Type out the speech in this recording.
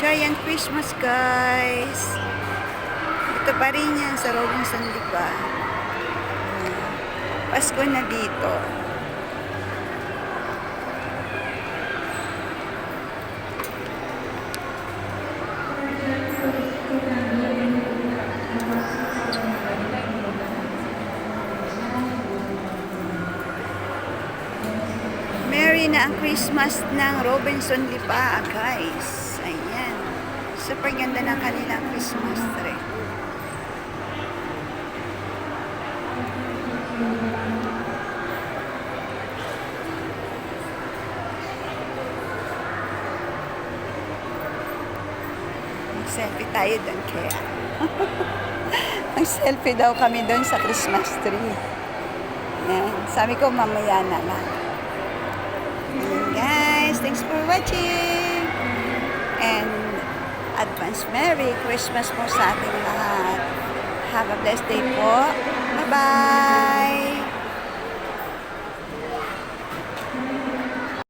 Giant Christmas, guys. Ito pa rin yan sa Robinson, di ba? Pasko na dito. Merry na ang Christmas ng Robinson Lipa, guys. Ayan. Super ganda ng kanilang Christmas tree. Mag-selfie tayo doon kaya. Mag-selfie daw kami doon sa Christmas tree. Ayan. Sabi ko mamaya na lang. Guys, thanks for watching and advance Merry Christmas po sa ating lahat. Have a blessed day po. Bye-bye!